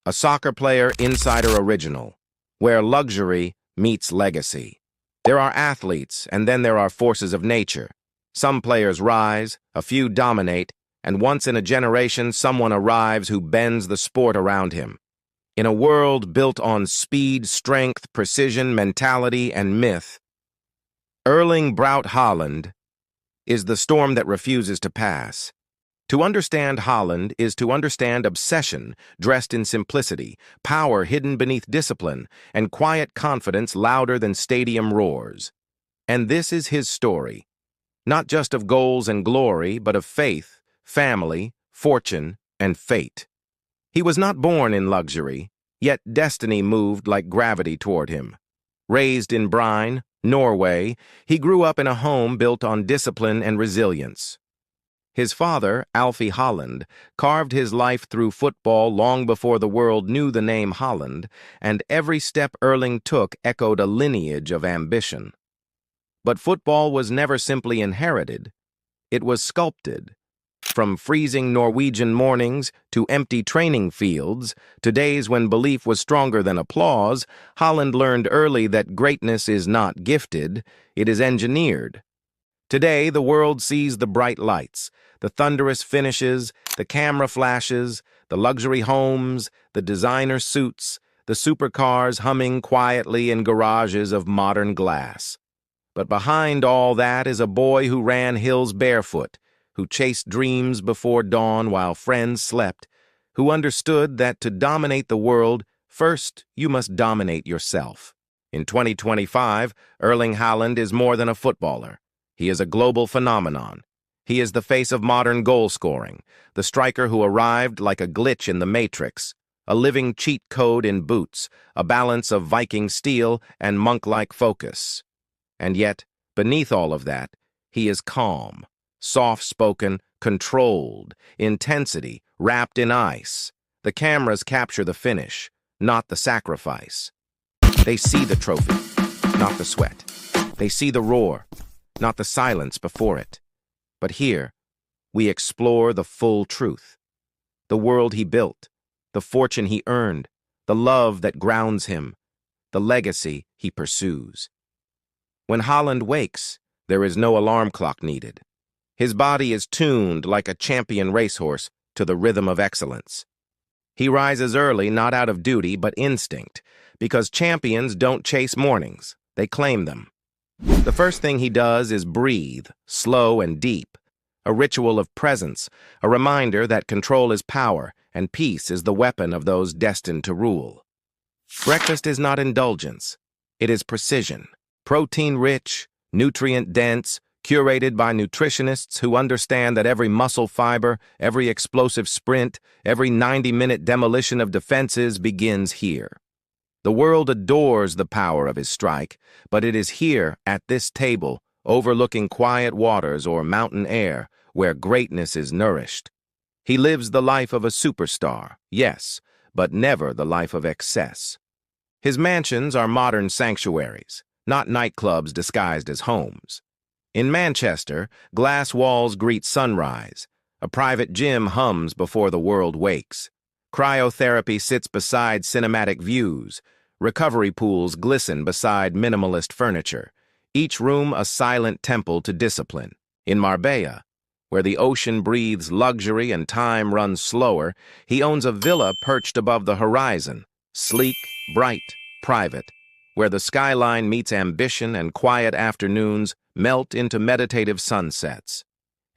a soccer player insider original, where luxury meets legacy. There are athletes, and then there are forces of nature. Some players rise, a few dominate, and once in a generation someone arrives who bends the sport around him. In a world built on speed, strength, precision, mentality, and myth, Erling Braut Haaland is the storm that refuses to pass. To understand Haaland is to understand obsession dressed in simplicity, power hidden beneath discipline, and quiet confidence louder than stadium roars. And this is his story, not just of goals and glory, but of faith, family, fortune, and fate. He was not born in luxury, yet destiny moved like gravity toward him. Raised in Brine, Norway, he grew up in a home built on discipline and resilience. His father, Alfie Haaland, carved his life through football long before the world knew the name Haaland, and every step Erling took echoed a lineage of ambition. But football was never simply inherited, it was sculpted. From freezing Norwegian mornings to empty training fields, to days when belief was stronger than applause, Haaland learned early that greatness is not gifted, it is engineered. Today, the world sees the bright lights, the thunderous finishes, the camera flashes, the luxury homes, the designer suits, the supercars humming quietly in garages of modern glass. But behind all that is a boy who ran hills barefoot, who chased dreams before dawn while friends slept, who understood that to dominate the world, first you must dominate yourself. In 2025, Erling Haaland is more than a footballer. He is a global phenomenon. He is the face of modern goal scoring, the striker who arrived like a glitch in the Matrix, a living cheat code in boots, a balance of Viking steel and monk-like focus. And yet, beneath all of that, he is calm, soft-spoken, controlled, intensity wrapped in ice. The cameras capture the finish, not the sacrifice. They see the trophy, not the sweat. They see the roar, not the silence before it. But here, we explore the full truth. The world he built, the fortune he earned, the love that grounds him, the legacy he pursues. When Haaland wakes, there is no alarm clock needed. His body is tuned like a champion racehorse to the rhythm of excellence. He rises early not out of duty but instinct, because champions don't chase mornings, they claim them. The first thing he does is breathe, slow and deep, a ritual of presence, a reminder that control is power and peace is the weapon of those destined to rule. Breakfast is not indulgence, it is precision, protein-rich, nutrient-dense, curated by nutritionists who understand that every muscle fiber, every explosive sprint, every 90-minute demolition of defenses begins here. The world adores the power of his strike, but it is here, at this table, overlooking quiet waters or mountain air, where greatness is nourished. He lives the life of a superstar, yes, but never the life of excess. His mansions are modern sanctuaries, not nightclubs disguised as homes. In Manchester, glass walls greet sunrise. A private gym hums before the world wakes. Cryotherapy sits beside cinematic views. Recovery pools glisten beside minimalist furniture. Each room a silent temple to discipline. In Marbella, where the ocean breathes luxury and time runs slower, he owns a villa perched above the horizon, sleek, bright, private, where the skyline meets ambition and quiet afternoons melt into meditative sunsets.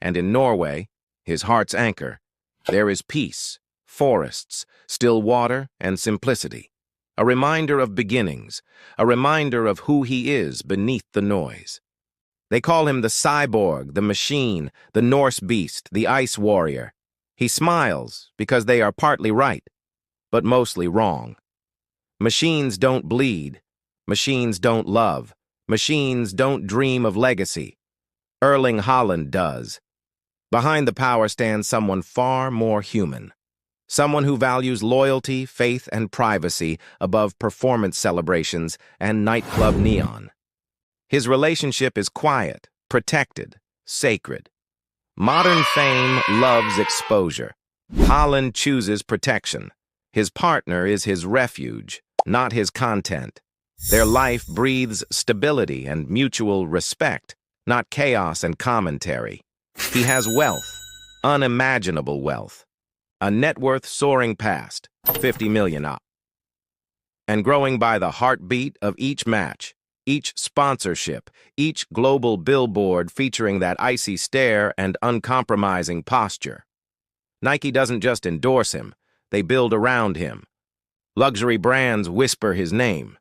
And in Norway, his heart's anchor, there is peace, forests, still water, and simplicity. A reminder of beginnings, a reminder of who he is beneath the noise. They call him the cyborg, the machine, the Norse beast, the ice warrior. He smiles because they are partly right, but mostly wrong. Machines don't bleed. Machines don't love. Machines don't dream of legacy. Erling Haaland does. Behind the power stands someone far more human. Someone who values loyalty, faith, and privacy above performance celebrations and nightclub neon. His relationship is quiet, protected, sacred. Modern fame loves exposure. Haaland chooses protection. His partner is his refuge, not his content. Their life breathes stability and mutual respect, not chaos and commentary. He has wealth, unimaginable wealth, a net worth soaring past 50 million up, and growing by the heartbeat of each match, each sponsorship, each global billboard featuring that icy stare and uncompromising posture. Nike doesn't just endorse him, they build around him. Luxury brands whisper his name.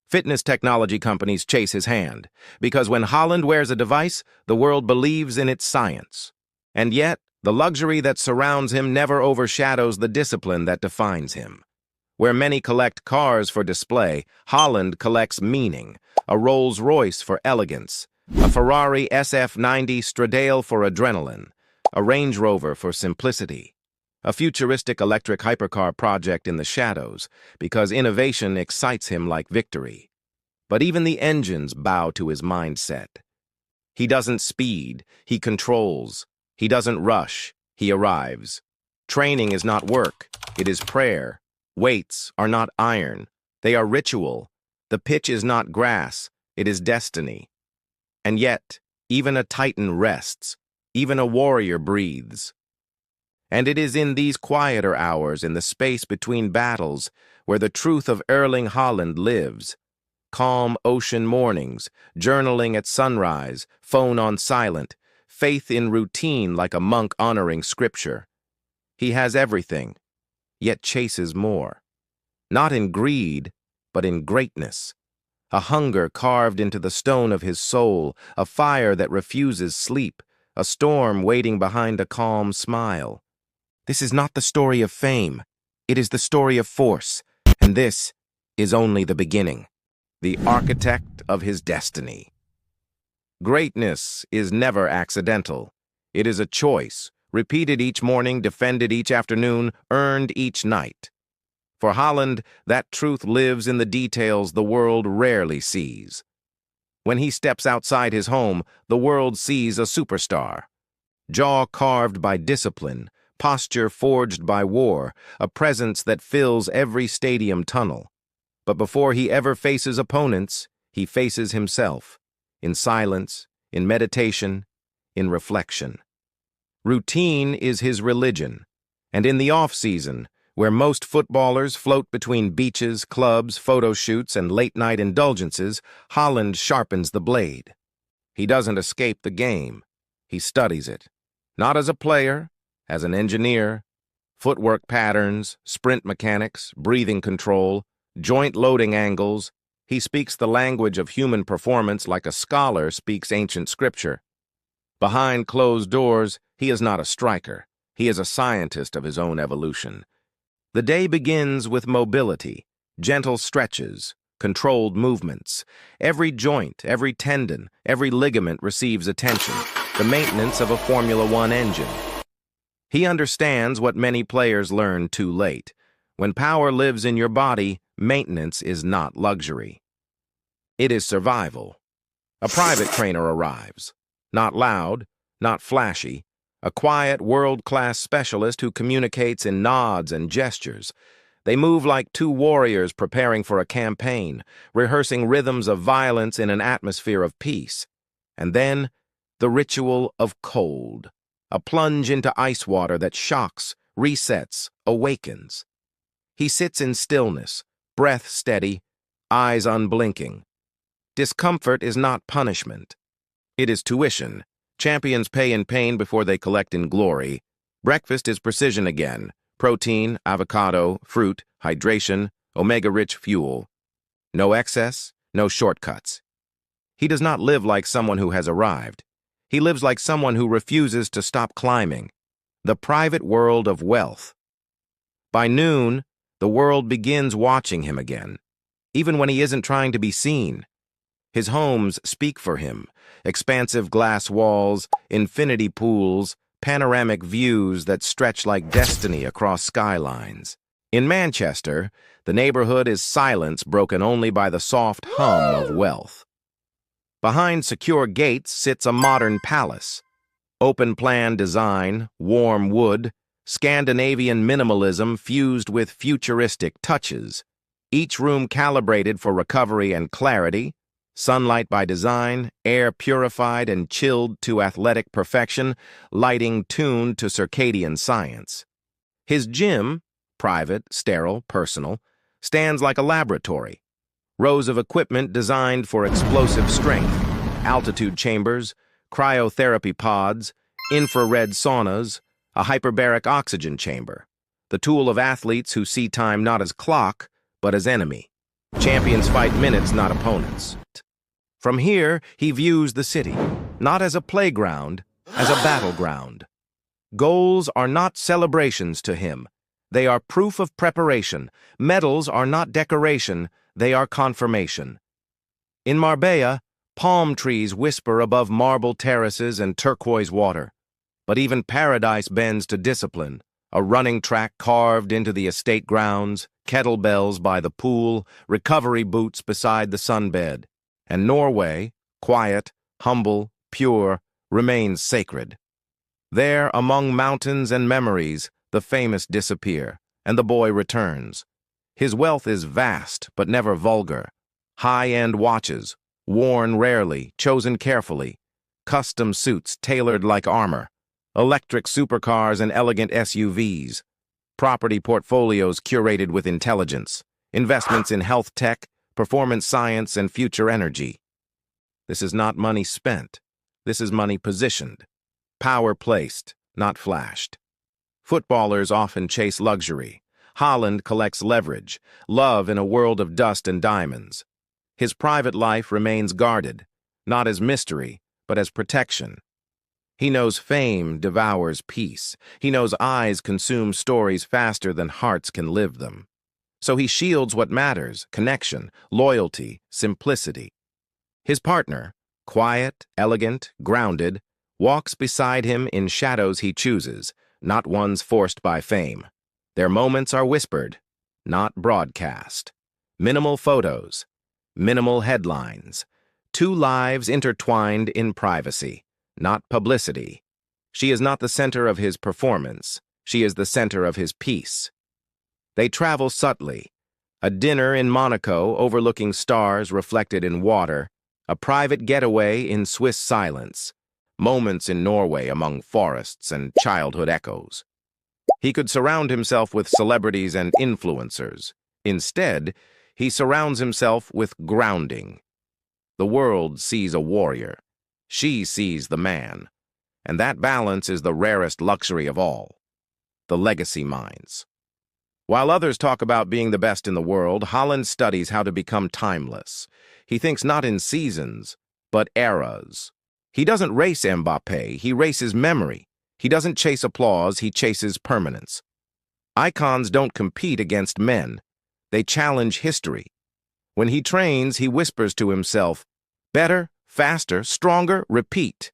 Fitness technology companies chase his hand, because when Haaland wears a device, the world believes in its science. And yet, the luxury that surrounds him never overshadows the discipline that defines him. Where many collect cars for display, Haaland collects meaning, a Rolls-Royce for elegance, a Ferrari SF90 Stradale for adrenaline, a Range Rover for simplicity, a futuristic electric hypercar project in the shadows, because innovation excites him like victory. But even the engines bow to his mindset. He doesn't speed, he controls. He doesn't rush, he arrives. Training is not work, it is prayer. Weights are not iron, they are ritual. The pitch is not grass, it is destiny. And yet, even a titan rests, even a warrior breathes. And it is in these quieter hours, in the space between battles, where the truth of Erling Haaland lives. Calm ocean mornings, journaling at sunrise, phone on silent, faith in routine like a monk honoring scripture. He has everything, yet chases more. Not in greed, but in greatness. A hunger carved into the stone of his soul, a fire that refuses sleep, a storm waiting behind a calm smile. This is not the story of fame. It is the story of force, and this is only the beginning, the architect of his destiny. Greatness is never accidental. It is a choice, repeated each morning, defended each afternoon, earned each night. For Haaland, that truth lives in the details the world rarely sees. When he steps outside his home, the world sees a superstar. Jaw carved by discipline, posture forged by war, a presence that fills every stadium tunnel. But before he ever faces opponents, he faces himself, in silence, in meditation, in reflection. Routine is his religion, and in the off-season, where most footballers float between beaches, clubs, photo shoots, and late-night indulgences, Haaland sharpens the blade. He doesn't escape the game. He studies it, not as a player, as an engineer. Footwork patterns, sprint mechanics, breathing control, joint loading angles. He speaks the language of human performance like a scholar speaks ancient scripture. Behind closed doors, he is not a striker. He is a scientist of his own evolution. The day begins with mobility, gentle stretches, controlled movements. Every joint, every tendon, every ligament receives attention, the maintenance of a Formula One engine. He understands what many players learn too late. When power lives in your body, maintenance is not luxury. It is survival. A private trainer arrives. Not loud, not flashy. A quiet, world-class specialist who communicates in nods and gestures. They move like two warriors preparing for a campaign, rehearsing rhythms of violence in an atmosphere of peace. And then, the ritual of cold. A plunge into ice water that shocks, resets, awakens. He sits in stillness, breath steady, eyes unblinking. Discomfort is not punishment. It is tuition. Champions pay in pain before they collect in glory. Breakfast is precision again. Protein, avocado, fruit, hydration, omega-rich fuel. No excess, no shortcuts. He does not live like someone who has arrived. He lives like someone who refuses to stop climbing. The private world of wealth. By noon, the world begins watching him again, even when he isn't trying to be seen. His homes speak for him. Expansive glass walls, infinity pools, panoramic views that stretch like destiny across skylines. In Manchester, the neighborhood is silence broken only by the soft hum of wealth. Behind secure gates sits a modern palace. Open-plan design, warm wood, Scandinavian minimalism fused with futuristic touches. Each room calibrated for recovery and clarity, sunlight by design, air purified and chilled to athletic perfection, lighting tuned to circadian science. His gym, private, sterile, personal, stands like a laboratory. Rows of equipment designed for explosive strength, altitude chambers, cryotherapy pods, infrared saunas, a hyperbaric oxygen chamber, the tool of athletes who see time not as clock, but as enemy. Champions fight minutes, not opponents. From here, he views the city, not as a playground, as a battleground. Goals are not celebrations to him. They are proof of preparation. Medals are not decoration. They are confirmation. In Marbella, palm trees whisper above marble terraces and turquoise water. But even paradise bends to discipline. A running track carved into the estate grounds, kettlebells by the pool, recovery boots beside the sunbed. And Norway, quiet, humble, pure, remains sacred. There, among mountains and memories, the famous disappear, and the boy returns. His wealth is vast, but never vulgar. High-end watches, worn rarely, chosen carefully. Custom suits tailored like armor. Electric supercars and elegant SUVs. Property portfolios curated with intelligence. Investments in health tech, performance science, and future energy. This is not money spent. This is money positioned. Power placed, not flashed. Footballers often chase luxury. Haaland collects leverage, love in a world of dust and diamonds. His private life remains guarded, not as mystery, but as protection. He knows fame devours peace. He knows eyes consume stories faster than hearts can live them. So he shields what matters: connection, loyalty, simplicity. His partner, quiet, elegant, grounded, walks beside him in shadows he chooses, not ones forced by fame. Their moments are whispered, not broadcast. Minimal photos, minimal headlines. Two lives intertwined in privacy, not publicity. She is not the center of his performance. She is the center of his peace. They travel subtly. A dinner in Monaco overlooking stars reflected in water. A private getaway in Swiss silence. Moments in Norway among forests and childhood echoes. He could surround himself with celebrities and influencers. Instead, he surrounds himself with grounding. The world sees a warrior. She sees the man. And that balance is the rarest luxury of all. The legacy minds. While others talk about being the best in the world, Haaland studies how to become timeless. He thinks not in seasons, but eras. He doesn't race Mbappé, he races memory. He doesn't chase applause, he chases permanence. Icons don't compete against men. They challenge history. When he trains, he whispers to himself, better, faster, stronger, repeat.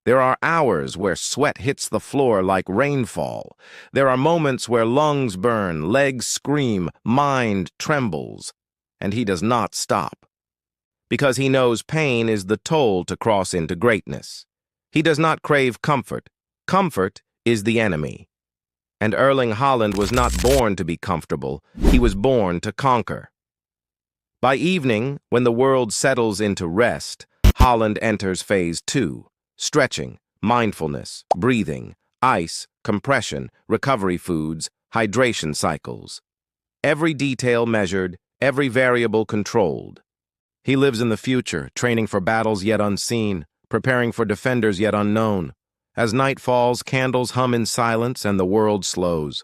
There are hours where sweat hits the floor like rainfall. There are moments where lungs burn, legs scream, mind trembles. And he does not stop. Because he knows pain is the toll to cross into greatness. He does not crave comfort. Comfort is the enemy. And Erling Haaland was not born to be comfortable. He was born to conquer. By evening, when the world settles into rest, Haaland enters phase 2. Stretching, mindfulness, breathing, ice, compression, recovery foods, hydration cycles. Every detail measured, every variable controlled. He lives in the future, training for battles yet unseen, preparing for defenders yet unknown. As night falls, candles hum in silence and the world slows.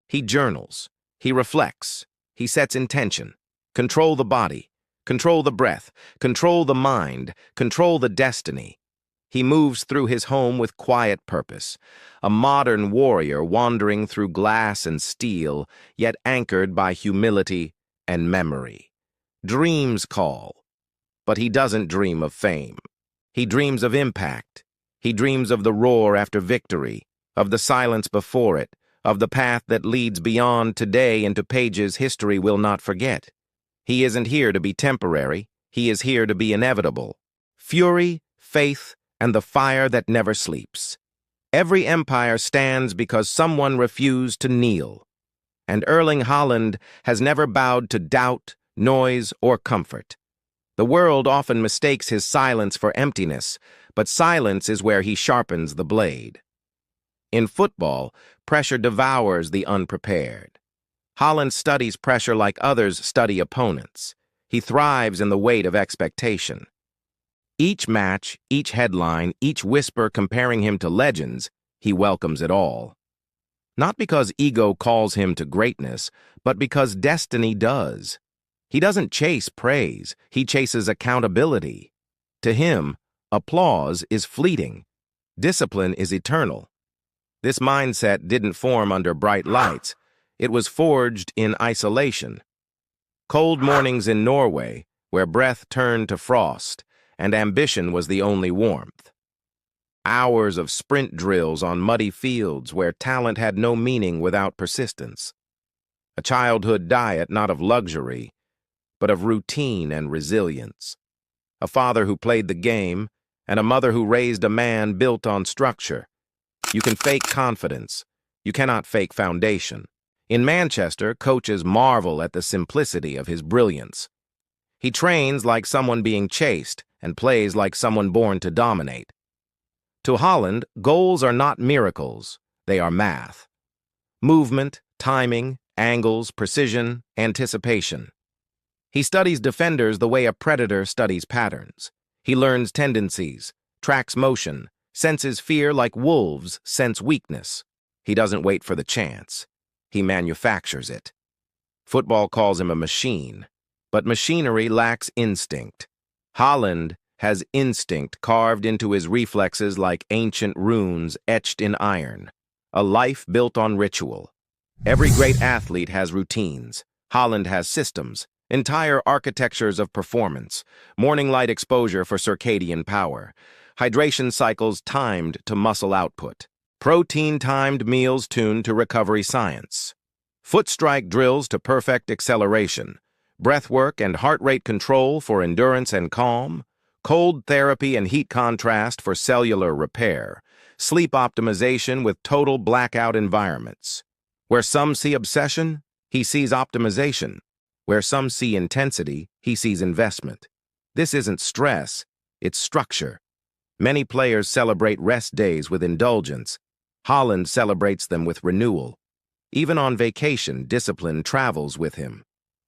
He journals. He reflects. He sets intention. Control the body. Control the breath. Control the mind. Control the destiny. He moves through his home with quiet purpose, a modern warrior wandering through glass and steel, yet anchored by humility and memory. Dreams call, but he doesn't dream of fame. He dreams of impact. He dreams of the roar after victory, of the silence before it, of the path that leads beyond today into pages history will not forget. He isn't here to be temporary. He is here to be inevitable. Fury, faith, and the fire that never sleeps. Every empire stands because someone refused to kneel. And Erling Haaland has never bowed to doubt, noise, or comfort. The world often mistakes his silence for emptiness, but silence is where he sharpens the blade. In football, pressure devours the unprepared. Haaland studies pressure like others study opponents. He thrives in the weight of expectation. Each match, each headline, each whisper comparing him to legends, he welcomes it all. Not because ego calls him to greatness, but because destiny does. He doesn't chase praise, he chases accountability. To him, applause is fleeting. Discipline is eternal. This mindset didn't form under bright lights. It was forged in isolation. Cold mornings in Norway, where breath turned to frost, and ambition was the only warmth. Hours of sprint drills on muddy fields where talent had no meaning without persistence. A childhood diet not of luxury, but of routine and resilience. A father who played the game, and a mother who raised a man built on structure. You can fake confidence. You cannot fake foundation. In Manchester, coaches marvel at the simplicity of his brilliance. He trains like someone being chased and plays like someone born to dominate. To Haaland, goals are not miracles, they are math. Movement, timing, angles, precision, anticipation. He studies defenders the way a predator studies patterns. He learns tendencies, tracks motion, senses fear like wolves sense weakness. He doesn't wait for the chance. He manufactures it. Football calls him a machine, but machinery lacks instinct. Haaland has instinct carved into his reflexes like ancient runes etched in iron. A life built on ritual. Every great athlete has routines. Haaland has systems, entire architectures of performance, morning light exposure for circadian power, hydration cycles timed to muscle output, protein-timed meals tuned to recovery science, foot strike drills to perfect acceleration, breathwork and heart rate control for endurance and calm, cold therapy and heat contrast for cellular repair, sleep optimization with total blackout environments. Where some see obsession, he sees optimization. Where some see intensity, he sees investment. This isn't stress, it's structure. Many players celebrate rest days with indulgence. Haaland celebrates them with renewal. Even on vacation, discipline travels with him.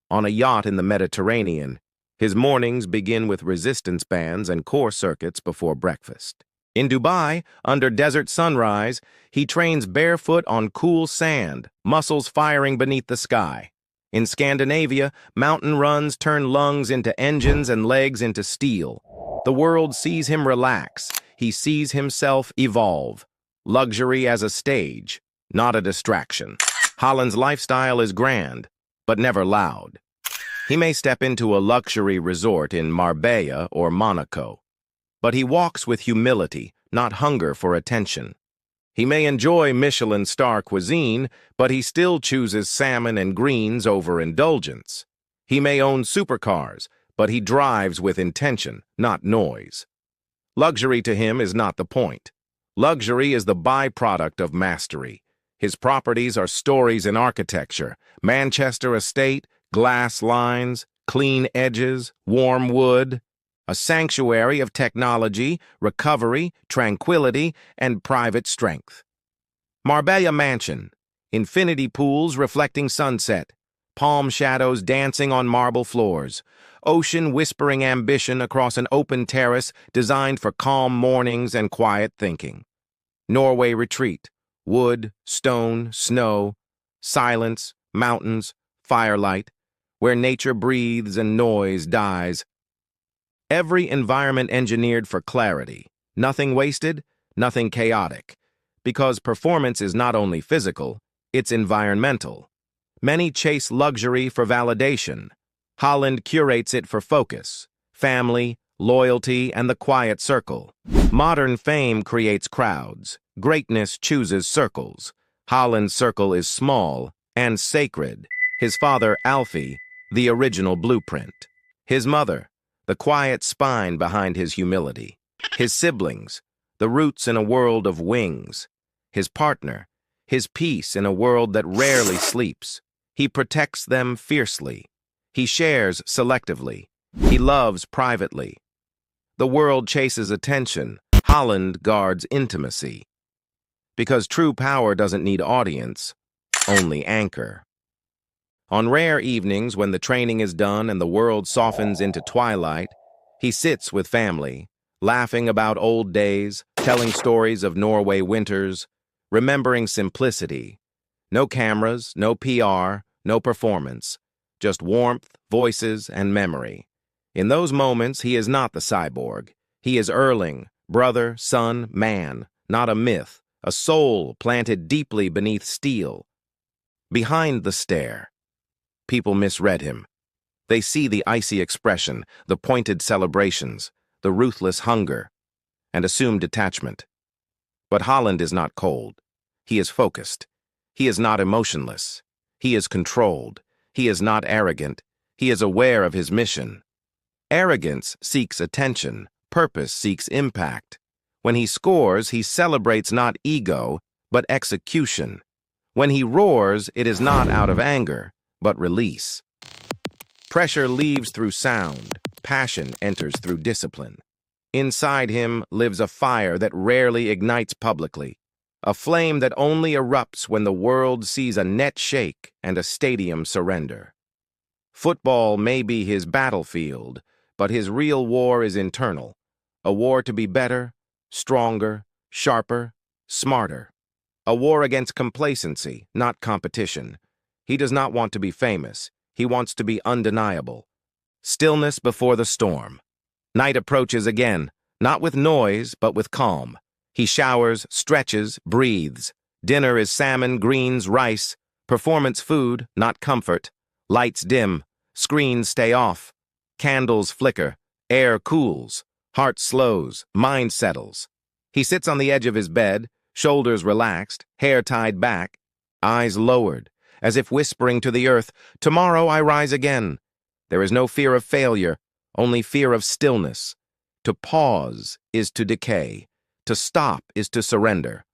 On a yacht in the Mediterranean, his mornings begin with resistance bands and core circuits before breakfast. In Dubai, under desert sunrise, he trains barefoot on cool sand, muscles firing beneath the sky. In Scandinavia, mountain runs turn lungs into engines and legs into steel. The world sees him relax. He sees himself evolve. Luxury as a stage, not a distraction. Haaland's lifestyle is grand, but never loud. He may step into a luxury resort in Marbella or Monaco, but he walks with humility, not hunger for attention. He may enjoy Michelin star cuisine, but he still chooses salmon and greens over indulgence. He may own supercars, but he drives with intention, not noise. Luxury to him is not the point. Luxury is the byproduct of mastery. His properties are stories in architecture, Manchester estate, glass lines, clean edges, warm wood, a sanctuary of technology, recovery, tranquility, and private strength. Marbella Mansion, infinity pools reflecting sunset, palm shadows dancing on marble floors, ocean whispering ambition across an open terrace designed for calm mornings and quiet thinking. Norway retreat, wood, stone, snow, silence, mountains, firelight, where nature breathes and noise dies. Every environment engineered for clarity, nothing wasted, nothing chaotic, because performance is not only physical, it's environmental. Many chase luxury for validation. Haaland curates it for focus, family, loyalty, and the quiet circle. Modern fame creates crowds. Greatness chooses circles. Haaland's circle is small and sacred. His father, Alfie, the original blueprint. His mother, the quiet spine behind his humility. His siblings, the roots in a world of wings, his partner, his peace in a world that rarely sleeps. He protects them fiercely. He shares selectively. He loves privately. The world chases attention. Haaland guards intimacy. Because true power doesn't need audience, only anchor. On rare evenings when the training is done and the world softens into twilight, he sits with family, laughing about old days, telling stories of Norway winters, remembering simplicity. No cameras, no PR, no performance, just warmth, voices, and memory. In those moments, he is not the cyborg. He is Erling, brother, son, man, not a myth, a soul planted deeply beneath steel. Behind the stare, people misread him. They see the icy expression, the pointed celebrations, the ruthless hunger, and assume detachment. But Haaland is not cold. He is focused. He is not emotionless. He is controlled. He is not arrogant. He is aware of his mission. Arrogance seeks attention. Purpose seeks impact. When he scores, he celebrates not ego, but execution. When he roars, it is not out of anger, but release. Pressure leaves through sound. Passion enters through discipline. Inside him lives a fire that rarely ignites publicly, a flame that only erupts when the world sees a net shake and a stadium surrender. Football may be his battlefield, but his real war is internal, a war to be better, stronger, sharper, smarter. A war against complacency, not competition. He does not want to be famous. He wants to be undeniable. Stillness before the storm. Night approaches again, not with noise, but with calm. He showers, stretches, breathes. Dinner is salmon, greens, rice. Performance food, not comfort. Lights dim. Screens stay off. Candles flicker. Air cools. Heart slows. Mind settles. He sits on the edge of his bed, shoulders relaxed, hair tied back, eyes lowered, as if whispering to the earth, "Tomorrow I rise again." There is no fear of failure, only fear of stillness. To pause is to decay. To stop is to surrender.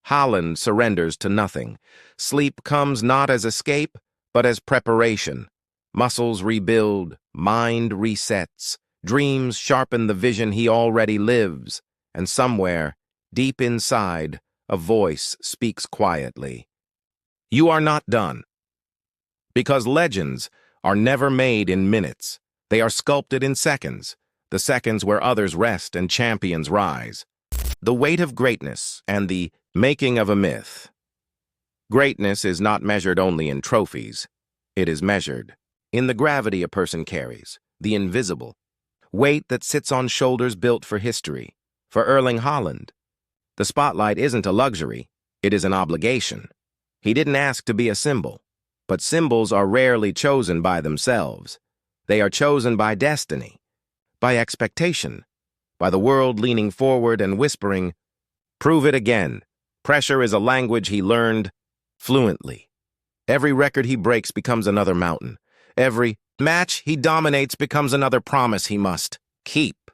Haaland surrenders to nothing. Sleep comes not as escape, but as preparation. Muscles rebuild, mind resets. Dreams sharpen the vision he already lives. And somewhere, deep inside, a voice speaks quietly. You are not done. Because legends are never made in minutes. They are sculpted in seconds, the seconds where others rest and champions rise. The weight of greatness and the making of a myth. Greatness is not measured only in trophies. It is measured in the gravity a person carries, the invisible weight that sits on shoulders built for history. For Erling Haaland, the spotlight isn't a luxury, it is an obligation. He didn't ask to be a symbol, but symbols are rarely chosen by themselves. They are chosen by destiny, by expectation, by the world leaning forward and whispering, "Prove it again." Pressure is a language he learned fluently. Every record he breaks becomes another mountain. Every match he dominates becomes another promise he must keep.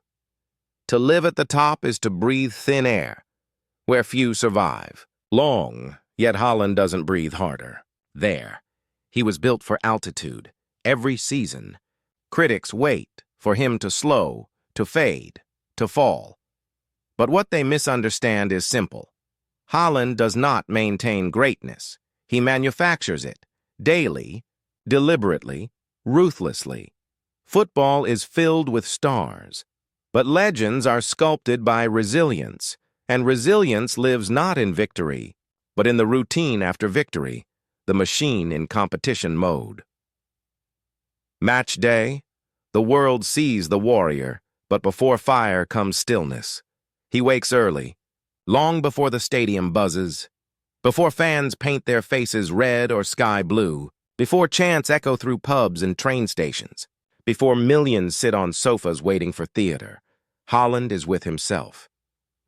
To live at the top is to breathe thin air, where few survive. Long, yet Haaland doesn't breathe harder. There. He was built for altitude, every season. Critics wait for him to slow, to fade, to fall. But what they misunderstand is simple. Haaland does not maintain greatness. He manufactures it, daily, deliberately, ruthlessly. Football is filled with stars. But legends are sculpted by resilience, and resilience lives not in victory, but in the routine after victory, the machine in competition mode. Match day, the world sees the warrior, but before fire comes stillness. He wakes early, long before the stadium buzzes, before fans paint their faces red or sky blue, before chants echo through pubs and train stations, before millions sit on sofas waiting for theater. Haaland is with himself,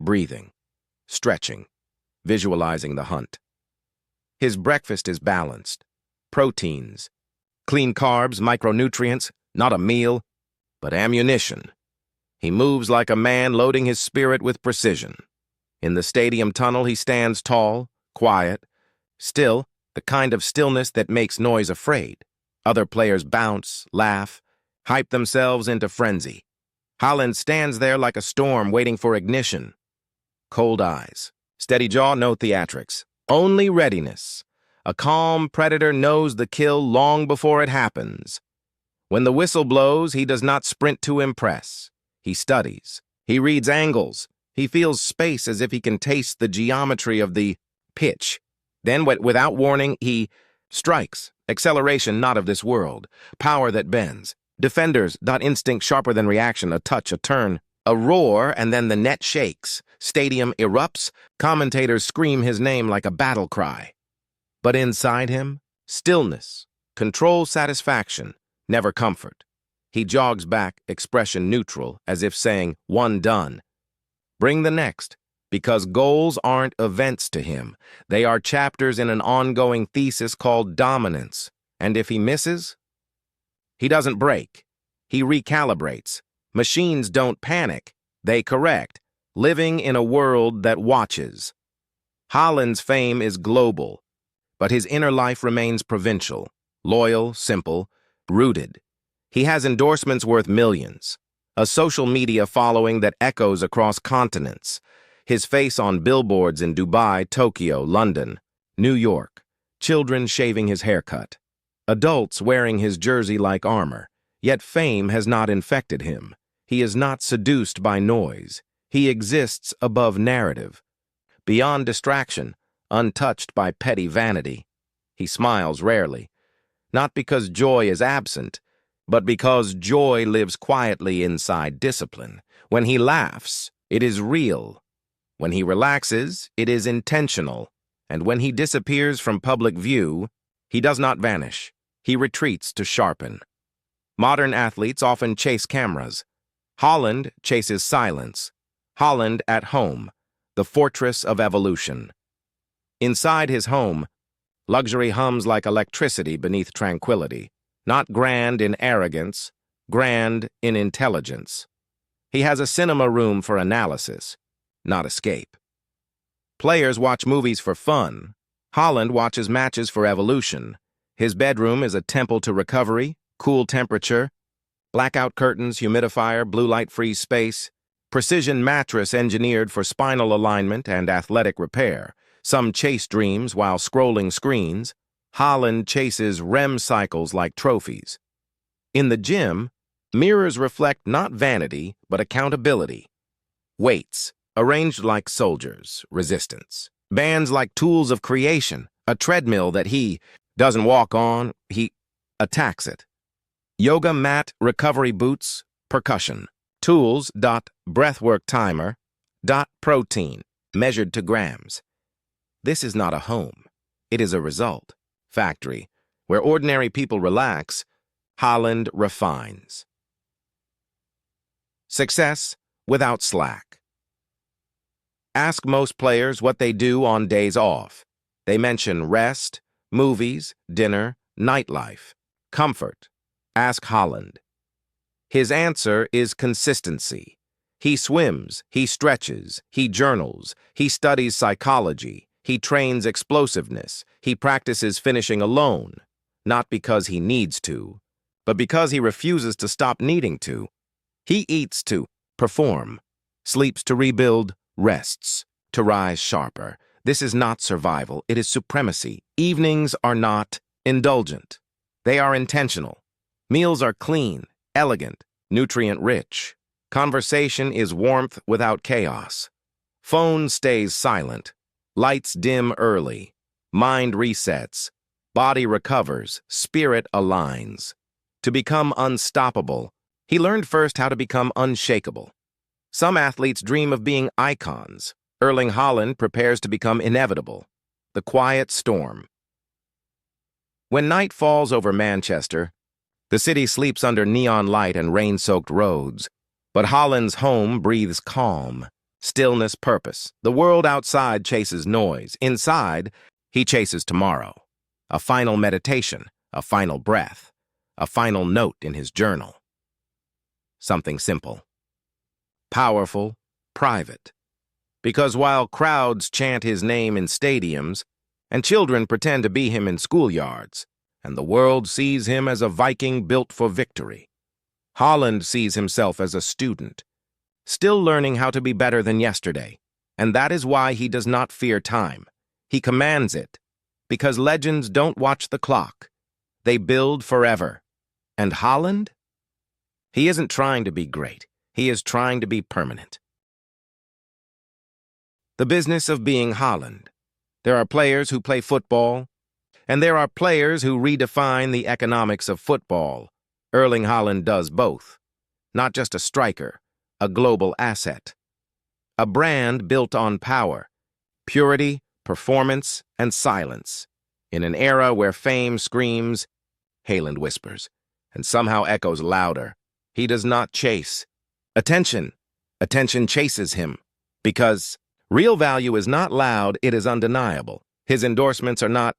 breathing, stretching, visualizing the hunt. His breakfast is balanced, proteins, clean carbs, micronutrients, not a meal, but ammunition. He moves like a man loading his spirit with precision. In the stadium tunnel, he stands tall, quiet, still, the kind of stillness that makes noise afraid. Other players bounce, laugh, hype themselves into frenzy. Haaland stands there like a storm waiting for ignition. Cold eyes, steady jaw, no theatrics. Only readiness. A calm predator knows the kill long before it happens. When the whistle blows, he does not sprint to impress. He studies. He reads angles. He feels space as if he can taste the geometry of the pitch. Then, without warning, he strikes. Acceleration not of this world. Power that bends. Defenders, not instinct sharper than reaction, a touch, a turn, a roar, and then the net shakes. Stadium erupts. Commentators scream his name like a battle cry. But inside him, stillness, control, satisfaction, never comfort. He jogs back, expression neutral, as if saying, one done. Bring the next, because goals aren't events to him. They are chapters in an ongoing thesis called dominance. And if he misses, he doesn't break. He recalibrates. Machines don't panic. They correct, living in a world that watches. Haaland's fame is global, but his inner life remains provincial, loyal, simple, rooted. He has endorsements worth millions, a social media following that echoes across continents, his face on billboards in Dubai, Tokyo, London, New York, children shaving his haircut, adults wearing his jersey like armor. Yet fame has not infected him. He is not seduced by noise. He exists above narrative, beyond distraction, untouched by petty vanity. He smiles rarely, not because joy is absent, but because joy lives quietly inside discipline. When he laughs, it is real. When he relaxes, it is intentional. And when he disappears from public view, he does not vanish. He retreats to sharpen. Modern athletes often chase cameras. Haaland chases silence. Haaland at home, the fortress of evolution. Inside his home, luxury hums like electricity beneath tranquility, not grand in arrogance, grand in intelligence. He has a cinema room for analysis, not escape. Players watch movies for fun. Haaland watches matches for evolution. His bedroom is a temple to recovery, cool temperature, blackout curtains, humidifier, blue light-free space, precision mattress engineered for spinal alignment and athletic repair. Some chase dreams while scrolling screens. Haaland chases REM cycles like trophies. In the gym, mirrors reflect not vanity, but accountability. Weights, arranged like soldiers, resistance. Bands like tools of creation, a treadmill that he doesn't walk on, he attacks it. Yoga mat, recovery boots, percussion. Tools, breathwork timer, protein, measured to grams. This is not a home. It is a result. Factory. Where ordinary people relax, Haaland refines. Success without slack. Ask most players what they do on days off. They mention rest, movies, dinner, nightlife, comfort. Ask Haaland. His answer is consistency. He swims, he stretches, he journals, he studies psychology, he trains explosiveness, he practices finishing alone, not because he needs to, but because he refuses to stop needing to. He eats to perform, sleeps to rebuild, rests to rise sharper. This is not survival, it is supremacy. Evenings are not indulgent. They are intentional. Meals are clean, elegant, nutrient-rich. Conversation is warmth without chaos. Phone stays silent. Lights dim early. Mind resets. Body recovers. Spirit aligns. To become unstoppable, he learned first how to become unshakable. Some athletes dream of being icons. Erling Haaland prepares to become inevitable. The quiet storm. When night falls over Manchester, the city sleeps under neon light and rain-soaked roads. But Haaland's home breathes calm, stillness, purpose. The world outside chases noise. Inside, he chases tomorrow. A final meditation, a final breath, a final note in his journal. Something simple. Powerful, private. Because while crowds chant his name in stadiums, and children pretend to be him in schoolyards, and the world sees him as a Viking built for victory, Haaland sees himself as a student, still learning how to be better than yesterday, and that is why he does not fear time. He commands it, because legends don't watch the clock. They build forever. And Haaland? He isn't trying to be great. He is trying to be permanent. The business of being Haaland. There are players who play football, and there are players who redefine the economics of football. Erling Haaland does both. Not just a striker, a global asset. A brand built on power, purity, performance, and silence. In an era where fame screams, Haaland whispers, and somehow echoes louder. He does not chase. Attention. Attention chases him. Because real value is not loud, it is undeniable. His endorsements are not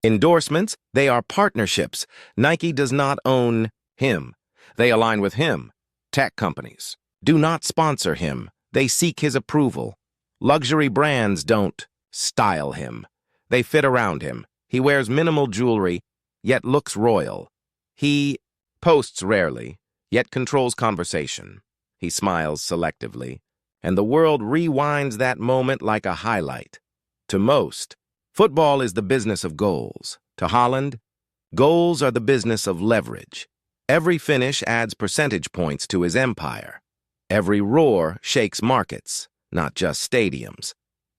endorsements, they are partnerships. Nike does not own him. They align with him. Tech companies do not sponsor him. They seek his approval. Luxury brands don't style him. They fit around him. He wears minimal jewelry, yet looks royal. He posts rarely, yet controls conversation. He smiles selectively, and the world rewinds that moment like a highlight. To most, football is the business of goals. To Haaland, goals are the business of leverage. Every finish adds percentage points to his empire. Every roar shakes markets, not just stadiums.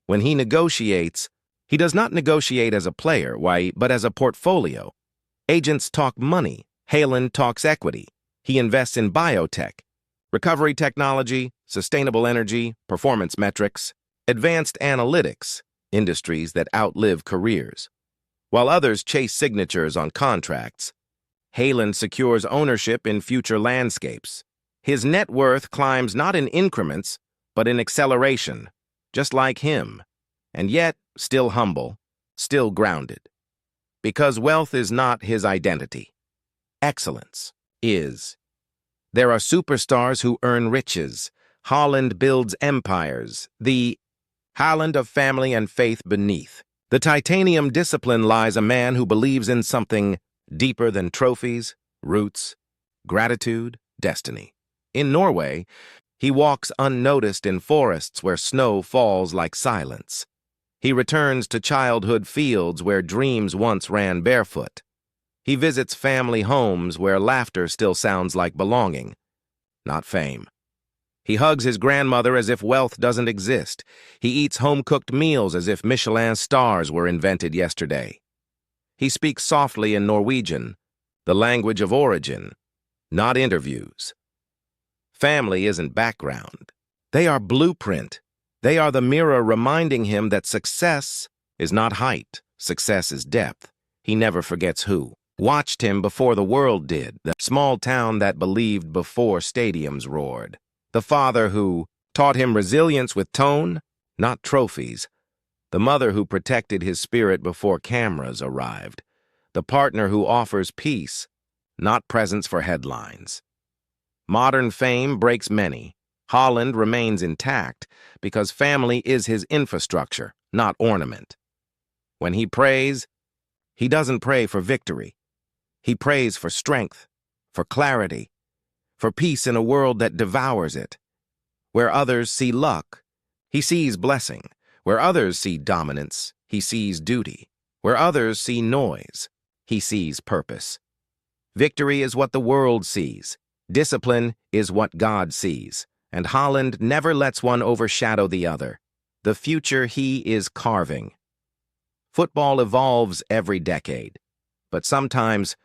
When he negotiates, he does not negotiate as a player, but as a portfolio. Agents talk money. Haaland talks equity. He invests in biotech, recovery technology, sustainable energy, performance metrics, advanced analytics, industries that outlive careers. While others chase signatures on contracts, Haaland secures ownership in future landscapes. His net worth climbs not in increments, but in acceleration, just like him, and yet still humble, still grounded. Because wealth is not his identity. Excellence is. There are superstars who earn riches. Haaland builds empires. The Haaland of family and faith beneath. The titanium discipline lies a man who believes in something deeper than trophies, roots, gratitude, destiny. In Norway, he walks unnoticed in forests where snow falls like silence. He returns to childhood fields where dreams once ran barefoot. He visits family homes where laughter still sounds like belonging, not fame. He hugs his grandmother as if wealth doesn't exist. He eats home-cooked meals as if Michelin stars were invented yesterday. He speaks softly in Norwegian, the language of origin, not interviews. Family isn't background. They are blueprint. They are the mirror reminding him that success is not height. Success is depth. He never forgets who watched him before the world did, the small town that believed before stadiums roared. The father who taught him resilience with tone, not trophies. The mother who protected his spirit before cameras arrived. The partner who offers peace, not presents for headlines. Modern fame breaks many. Haaland remains intact because family is his infrastructure, not ornament. When he prays, he doesn't pray for victory. He prays for strength, for clarity, for peace in a world that devours it. Where others see luck, he sees blessing. Where others see dominance, he sees duty. Where others see noise, he sees purpose. Victory is what the world sees. Discipline is what God sees. And Haaland never lets one overshadow the other. The future he is carving. Football evolves every decade. But sometimes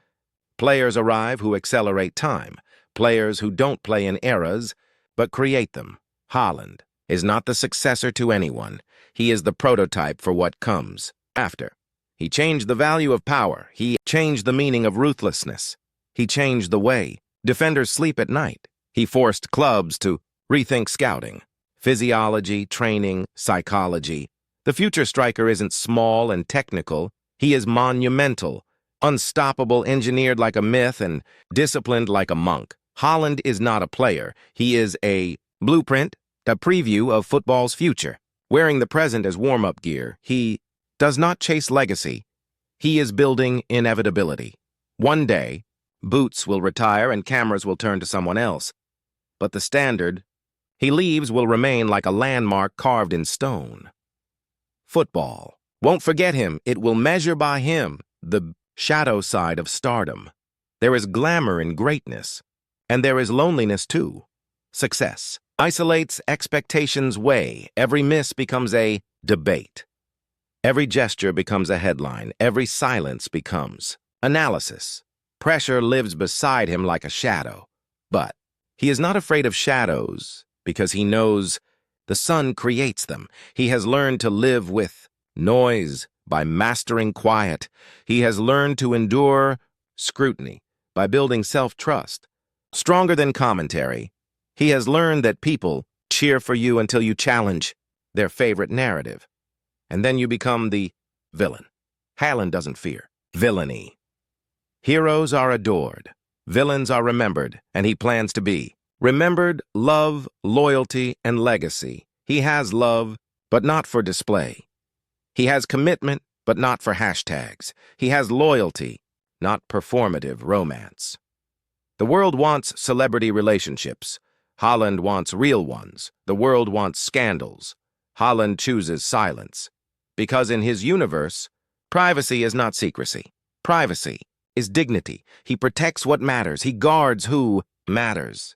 players arrive who accelerate time. Players who don't play in eras, but create them. Haaland is not the successor to anyone. He is the prototype for what comes after. He changed the value of power. He changed the meaning of ruthlessness. He changed the way defenders sleep at night. He forced clubs to rethink scouting, physiology, training, psychology. The future striker isn't small and technical. He is monumental, unstoppable, engineered like a myth, and disciplined like a monk. Haaland is not a player. He is a blueprint, a preview of football's future. Wearing the present as warm-up gear, he does not chase legacy. He is building inevitability. One day, boots will retire and cameras will turn to someone else. But the standard he leaves will remain like a landmark carved in stone. Football. Won't forget him. It will measure by him, the shadow side of stardom. There is glamour in greatness, and there is loneliness too. Success isolates, expectations weigh. Every miss becomes a debate. Every gesture becomes a headline. Every silence becomes analysis. Pressure lives beside him like a shadow. But he is not afraid of shadows because he knows the sun creates them. He has learned to live with noise by mastering quiet. He has learned to endure scrutiny by building self-trust. Stronger than commentary, he has learned that people cheer for you until you challenge their favorite narrative. And then you become the villain. Haaland doesn't fear villainy. Heroes are adored. Villains are remembered, and he plans to be remembered. Love, loyalty, and legacy. He has love, but not for display. He has commitment, but not for hashtags. He has loyalty, not performative romance. The world wants celebrity relationships. Haaland wants real ones. The world wants scandals. Haaland chooses silence. Because in his universe, privacy is not secrecy. Privacy is dignity. He protects what matters. He guards who matters.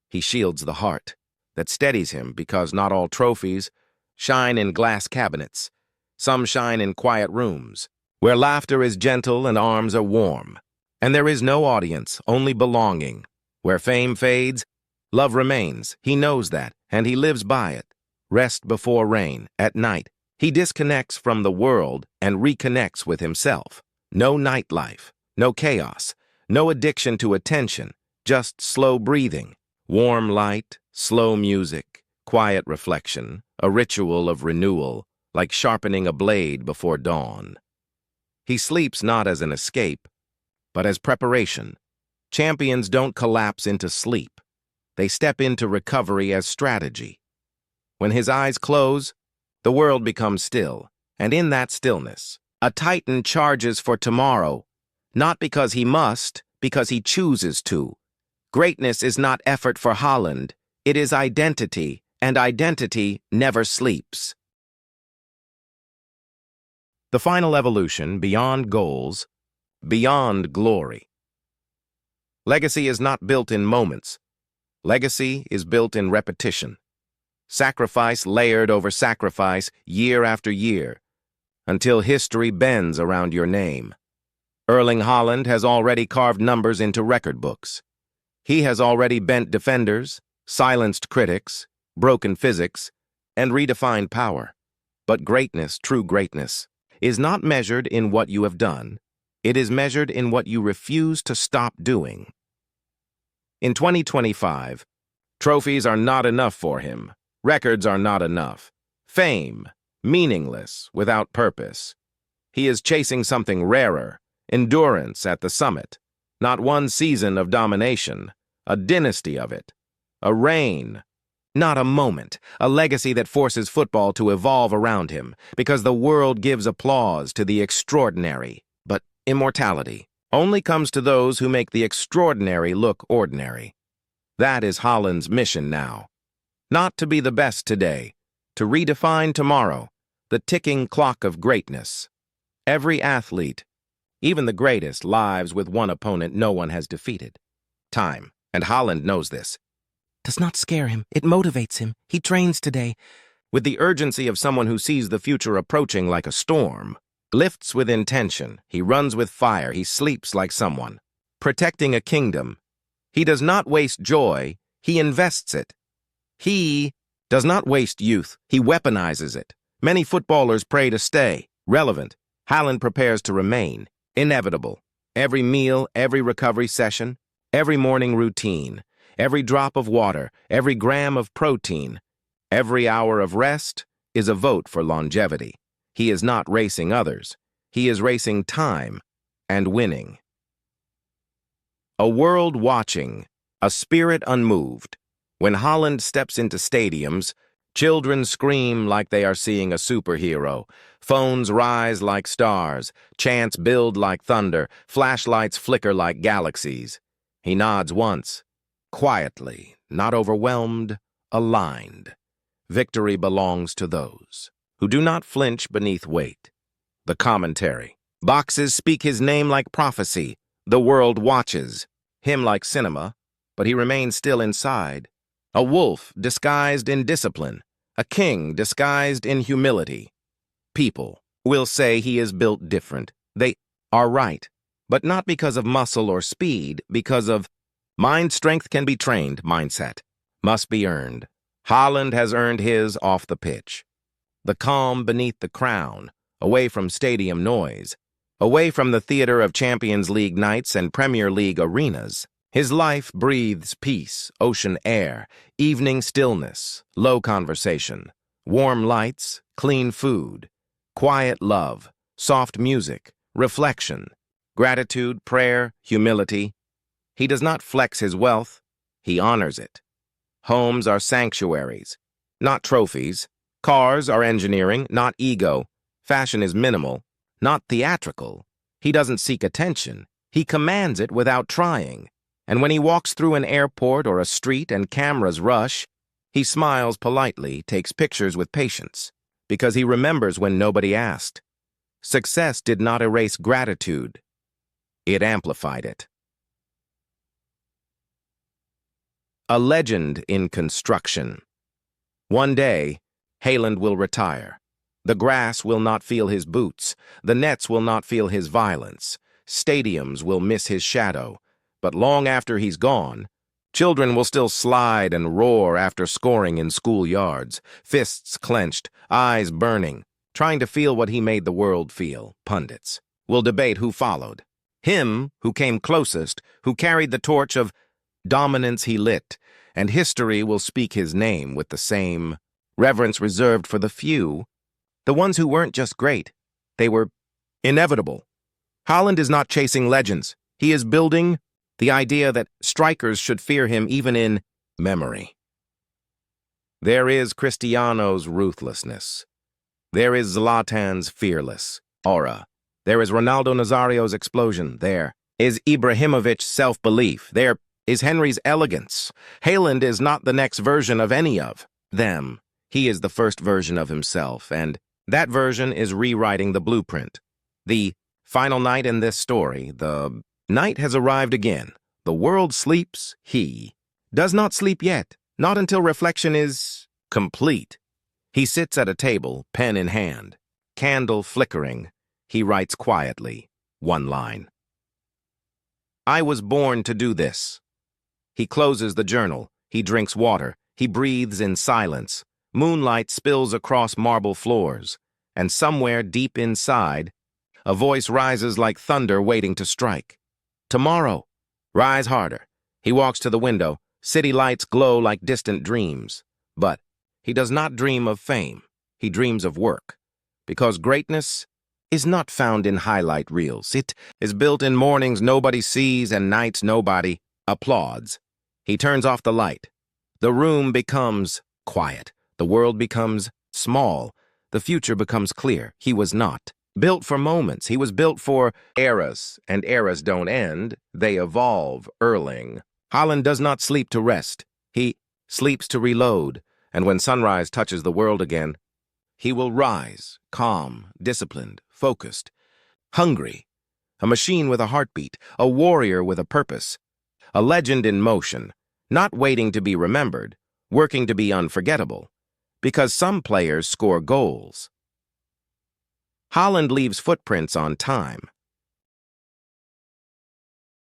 He shields the heart that steadies him because not all trophies shine in glass cabinets. Some shine in quiet rooms, where laughter is gentle and arms are warm. And there is no audience, only belonging. Where fame fades, love remains. He knows that, and he lives by it. Rest before rain, at night. He disconnects from the world and reconnects with himself. No nightlife, no chaos, no addiction to attention, just slow breathing, warm light, slow music, quiet reflection, a ritual of renewal, like sharpening a blade before dawn. He sleeps not as an escape, but as preparation. Champions don't collapse into sleep. They step into recovery as strategy. When his eyes close, the world becomes still, and in that stillness, a titan charges for tomorrow, not because he must, because he chooses to. Greatness is not effort for Haaland, it is identity, and identity never sleeps. The final evolution, beyond goals, beyond glory. Legacy is not built in moments. Legacy is built in repetition. Sacrifice layered over sacrifice, year after year, until history bends around your name. Erling Haaland has already carved numbers into record books. He has already bent defenders, silenced critics, broken physics, and redefined power. But greatness, true greatness, is not measured in what you have done. It is measured in what you refuse to stop doing. In 2025, trophies are not enough for him. Records are not enough. Fame, meaningless, without purpose. He is chasing something rarer, endurance at the summit. Not one season of domination, a dynasty of it. A reign, not a moment. A legacy that forces football to evolve around him, because the world gives applause to the extraordinary. But immortality only comes to those who make the extraordinary look ordinary. That is Haaland's mission now. Not to be the best today, to redefine tomorrow, the ticking clock of greatness. Every athlete, even the greatest, lives with one opponent no one has defeated. Time, and Haaland knows this. Does not scare him, it motivates him. He trains today with the urgency of someone who sees the future approaching like a storm. Lifts with intention, he runs with fire, he sleeps like someone. Protecting a kingdom. He does not waste joy, he invests it. He does not waste youth, he weaponizes it. Many footballers pray to stay, relevant. Haaland prepares to remain, inevitable. Every meal, every recovery session, every morning routine, every drop of water, every gram of protein, every hour of rest is a vote for longevity. He is not racing others. He is racing time and winning. A world watching, a spirit unmoved. When Haaland steps into stadiums, Children scream like they are seeing a superhero. Phones rise like stars. Chants build like thunder. Flashlights flicker like galaxies. He nods once, quietly, not overwhelmed, aligned. Victory belongs to those who do not flinch beneath weight. The commentary. Boxes speak his name like prophecy. The world watches. Him like cinema, but he remains still inside. A wolf disguised in discipline. A king disguised in humility. People will say he is built different. They are right, but not because of muscle or speed, because of mind strength can be trained, mindset must be earned. Haaland has earned his off the pitch. The calm beneath the crown, away from stadium noise, away from the theater of Champions League nights and Premier League arenas. His life breathes peace, ocean air, evening stillness, low conversation, warm lights, clean food, quiet love, soft music, reflection, gratitude, prayer, humility. He does not flex his wealth, he honors it. Homes are sanctuaries, not trophies. Cars are engineering, not ego. Fashion is minimal, not theatrical. He doesn't seek attention. He commands it without trying. And when he walks through an airport or a street and cameras rush, he smiles politely, takes pictures with patience, because he remembers when nobody asked. Success did not erase gratitude. It amplified it. A legend in construction. One day, Haaland will retire. The grass will not feel his boots. The nets will not feel his violence. Stadiums will miss his shadow. But long after he's gone, children will still slide and roar after scoring in schoolyards, fists clenched, eyes burning, trying to feel what he made the world feel. Pundits will debate who followed. Him who came closest, who carried the torch of dominance he lit, and history will speak his name with the same reverence reserved for the few, the ones who weren't just great, they were inevitable. Haaland is not chasing legends. He is building the idea that strikers should fear him even in memory. There is Cristiano's ruthlessness. There is Zlatan's fearless aura. There is Ronaldo Nazario's explosion. There is Ibrahimovic's self-belief. There is Henry's elegance. Haaland is not the next version of any of them. He is the first version of himself, and that version is rewriting the blueprint. The final night in this story, the night has arrived again. The world sleeps. He does not sleep yet, not until reflection is complete. He sits at a table, pen in hand, candle flickering. He writes quietly, one line. I was born to do this. He closes the journal. He drinks water. He breathes in silence. Moonlight spills across marble floors, and somewhere deep inside, a voice rises like thunder waiting to strike. Tomorrow. Rise harder. He walks to the window. City lights glow like distant dreams. But he does not dream of fame. He dreams of work. Because greatness is not found in highlight reels. It is built in mornings nobody sees and nights nobody applauds. He turns off the light. The room becomes quiet. The world becomes small. The future becomes clear. He was not built for moments. He was built for eras, and eras don't end. They evolve. Erling Haaland does not sleep to rest. He sleeps to reload, and when sunrise touches the world again, he will rise, calm, disciplined, focused, hungry, a machine with a heartbeat, a warrior with a purpose, a legend in motion, not waiting to be remembered, working to be unforgettable, because some players score goals. Haaland leaves footprints on time.